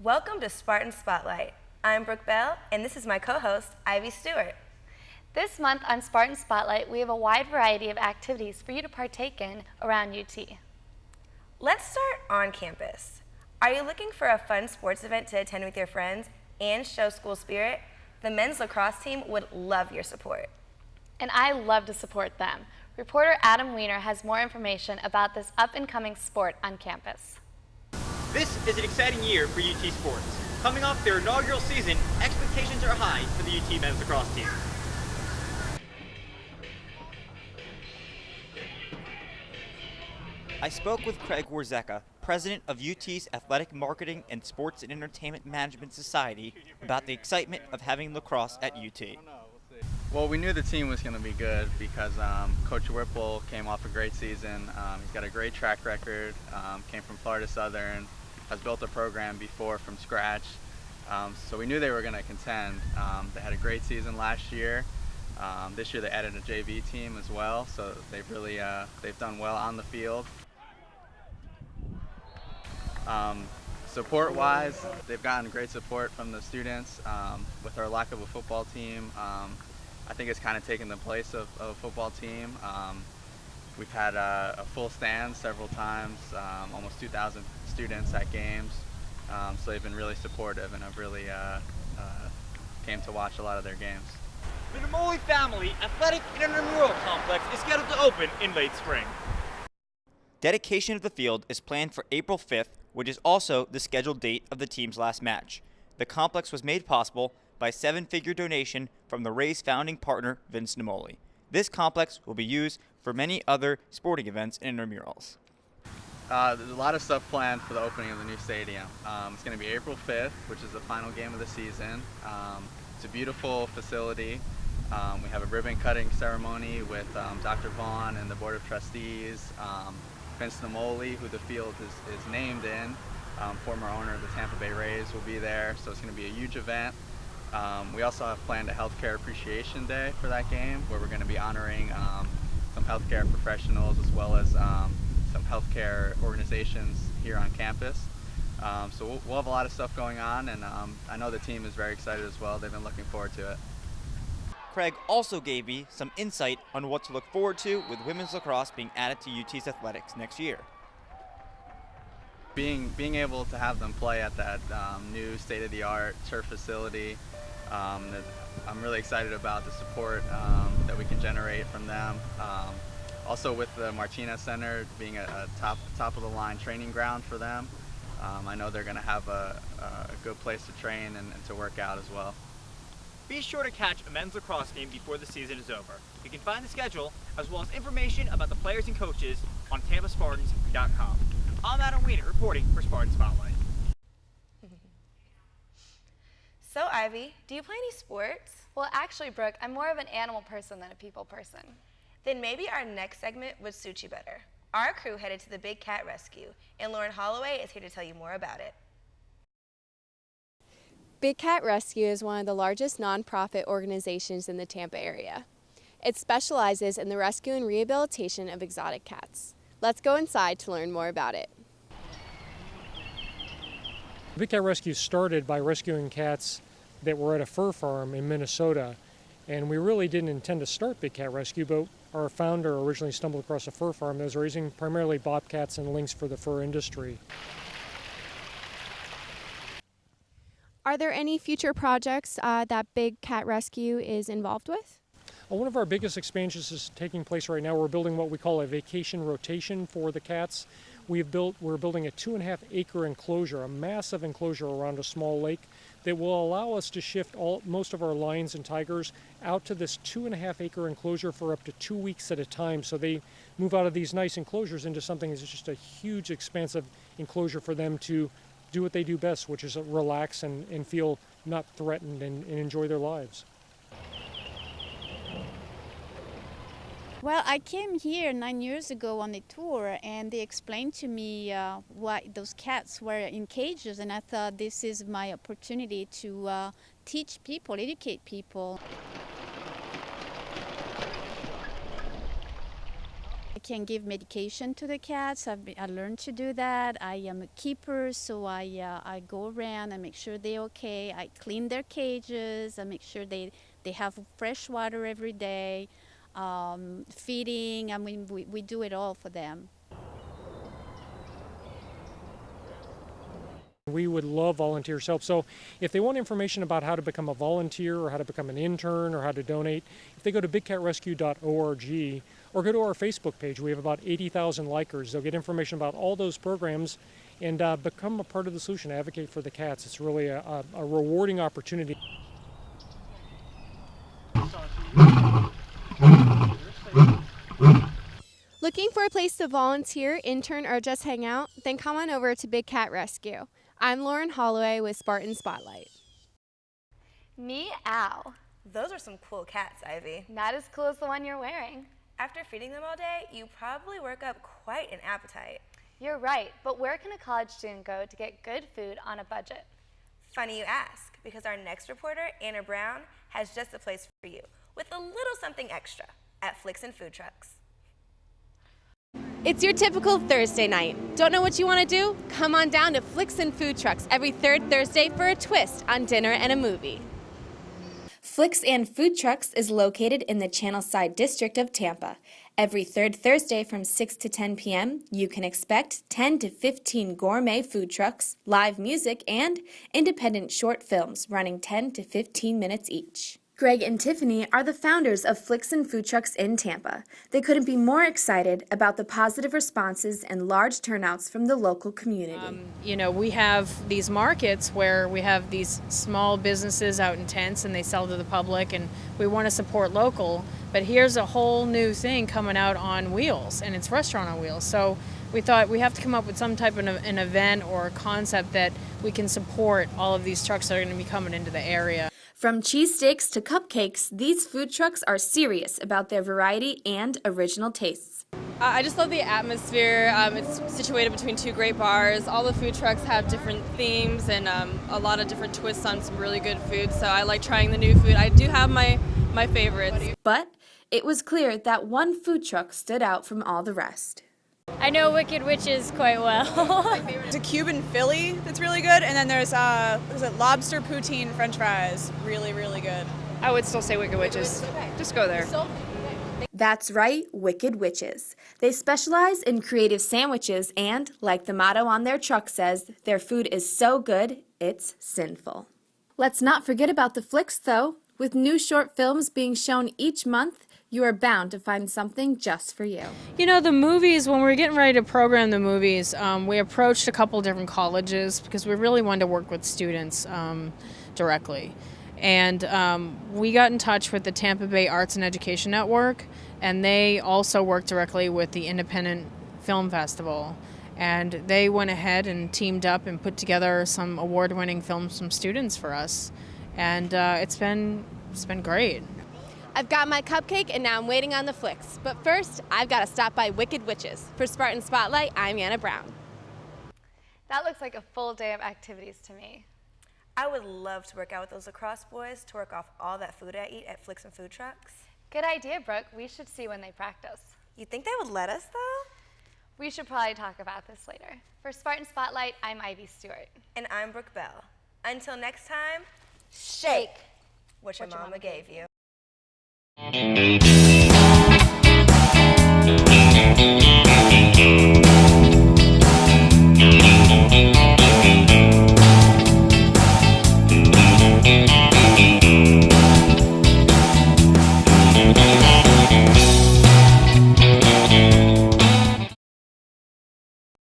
Welcome to Spartan Spotlight. I'm Brooke Bell, and this is my co-host, Ivy Stewart. This month on Spartan Spotlight, we have a wide variety of activities for you to partake in around UT. Let's start on campus. Are you looking for a fun sports event to attend with your friends and show school spirit? The men's lacrosse team would love your support. And I love to support them. Reporter Adam Weiner has more information about this up-and-coming sport on campus. This is an exciting year for UT sports. Coming off their inaugural season, expectations are high for the UT men's lacrosse team. I spoke with Craig Warzeka, president of UT's Athletic Marketing and Sports and Entertainment Management Society, about the excitement of having lacrosse at UT. Well, we knew the team was going to be good because Coach Whipple came off a great season. He's got a great track record, came from Florida Southern, has built a program before from scratch. So we knew they were going to contend. They had a great season last year. This year they added a JV team as well, so they've really they've done well on the field. Support-wise, they've gotten great support from the students. With our lack of a football team, I think it's kind of taken the place of a football team. We've had a full stand several times, almost 2,000 students at games. So they've been really supportive, and I've really came to watch a lot of their games. The Namoli Family Athletic and Intramural Complex is scheduled to open in late spring. Dedication of the field is planned for April 5th, which is also the scheduled date of the team's last match. The complex was made possible by a seven-figure donation from the Rays founding partner, Vince Namoli. This complex will be used for many other sporting events and intramurals. There's a lot of stuff planned for the opening of the new stadium. It's going to be April 5th, which is the final game of the season. It's a beautiful facility. We have a ribbon cutting ceremony with Dr. Vaughn and the Board of Trustees. Vince Namoli, who the field is named in, former owner of the Tampa Bay Rays, will be there, so it's going to be a huge event. We also have planned a Healthcare Appreciation Day for that game, where we're going to be honoring some healthcare professionals as well as some healthcare organizations here on campus. So we'll have a lot of stuff going on, and I know the team is very excited as well. They've been looking forward to it. Craig also gave me some insight on what to look forward to with women's lacrosse being added to UT's athletics next year. Being able to have them play at that new state-of-the-art turf facility, I'm really excited about the support that we can generate from them. Also with the Martinez Center being a top-of-the-line training ground for them, I know they're going to have a good place to train and to work out as well. Be sure to catch a men's lacrosse game before the season is over. You can find the schedule as well as information about the players and coaches on TampaSpartans.com. I'm Adam Weiner reporting for Spartan Spotlight. So Ivy, do you play any sports? Well, actually, Brooke, I'm more of an animal person than a people person. Then maybe our next segment would suit you better. Our crew headed to the Big Cat Rescue, and Lauren Holloway is here to tell you more about it. Big Cat Rescue is one of the largest nonprofit organizations in the Tampa area. It specializes in the rescue and rehabilitation of exotic cats. Let's go inside to learn more about it. Big Cat Rescue started by rescuing cats that were at a fur farm in Minnesota, and we really didn't intend to start Big Cat Rescue, but our founder originally stumbled across a fur farm that was raising primarily bobcats and lynx for the fur industry. Are there any future projects that Big Cat Rescue is involved with? One of our biggest expansions is taking place right now. We're building what we call a vacation rotation for the cats. We're building a 2.5-acre enclosure, a massive enclosure around a small lake that will allow us to shift most of our lions and tigers out to this 2.5-acre enclosure for up to 2 weeks at a time. So they move out of these nice enclosures into something that's just a huge, expansive enclosure for them to do what they do best, which is relax and feel not threatened and enjoy their lives. Well, I came here 9 years ago on a tour, and they explained to me why those cats were in cages, and I thought this is my opportunity to teach people, educate people. I can give medication to the cats. I learned to do that. I am a keeper, so I go around and make sure they're okay. I clean their cages. I make sure they have fresh water every day. Feeding, I mean, we do it all for them. We would love volunteers' help. So if they want information about how to become a volunteer or how to become an intern or how to donate, if they go to bigcatrescue.org or go to our Facebook page, we have about 80,000 likers. They'll get information about all those programs and become a part of the solution, advocate for the cats. It's really a rewarding opportunity. Looking for a place to volunteer, intern, or just hang out? Then come on over to Big Cat Rescue. I'm Lauren Holloway with Spartan Spotlight. Meow. Those are some cool cats, Ivy. Not as cool as the one you're wearing. After feeding them all day, you probably work up quite an appetite. You're right, but where can a college student go to get good food on a budget? Funny you ask, because our next reporter, Anna Brown, has just the place for you, with a little something extra at Flicks and Food Trucks. It's your typical Thursday night. Don't know what you want to do? Come on down to Flicks and Food Trucks every third Thursday for a twist on dinner and a movie. Flicks and Food Trucks is located in the Channelside district of Tampa. Every third Thursday from 6 to 10 p.m., you can expect 10 to 15 gourmet food trucks, live music, and independent short films running 10 to 15 minutes each. Greg and Tiffany are the founders of Flicks and Food Trucks in Tampa. They couldn't be more excited about the positive responses and large turnouts from the local community. We have these markets where we have these small businesses out in tents and they sell to the public, and we want to support local. But here's a whole new thing coming out on wheels, and it's restaurant on wheels. So we thought we have to come up with some type of an event or a concept that we can support all of these trucks that are going to be coming into the area. From cheesesteaks to cupcakes, these food trucks are serious about their variety and original tastes. I just love the atmosphere. It's situated between two great bars. All the food trucks have different themes and a lot of different twists on some really good food, so I like trying the new food. I do have my favorites. But it was clear that one food truck stood out from all the rest. I know Wicked Witches quite well. There's a Cuban Philly that's really good, and then there's lobster poutine French fries, really, really good. I would still say Wicked Witches. Just go there. That's right, Wicked Witches. They specialize in creative sandwiches and, like the motto on their truck says, their food is so good, it's sinful. Let's not forget about the flicks, though. With new short films being shown each month, you are bound to find something just for you. The movies, when we were getting ready to program the movies, we approached a couple different colleges because we really wanted to work with students directly. And we got in touch with the Tampa Bay Arts and Education Network, and they also work directly with the Independent Film Festival. And they went ahead and teamed up and put together some award-winning films from students for us. And it's been great. I've got my cupcake and now I'm waiting on the flicks. But first, I've got to stop by Wicked Witches. For Spartan Spotlight, I'm Anna Brown. That looks like a full day of activities to me. I would love to work out with those lacrosse boys to work off all that food I eat at Flicks and Food Trucks. Good idea, Brooke. We should see when they practice. You think they would let us, though? We should probably talk about this later. For Spartan Spotlight, I'm Ivy Stewart. And I'm Brooke Bell. Until next time, shake what your mama gave you.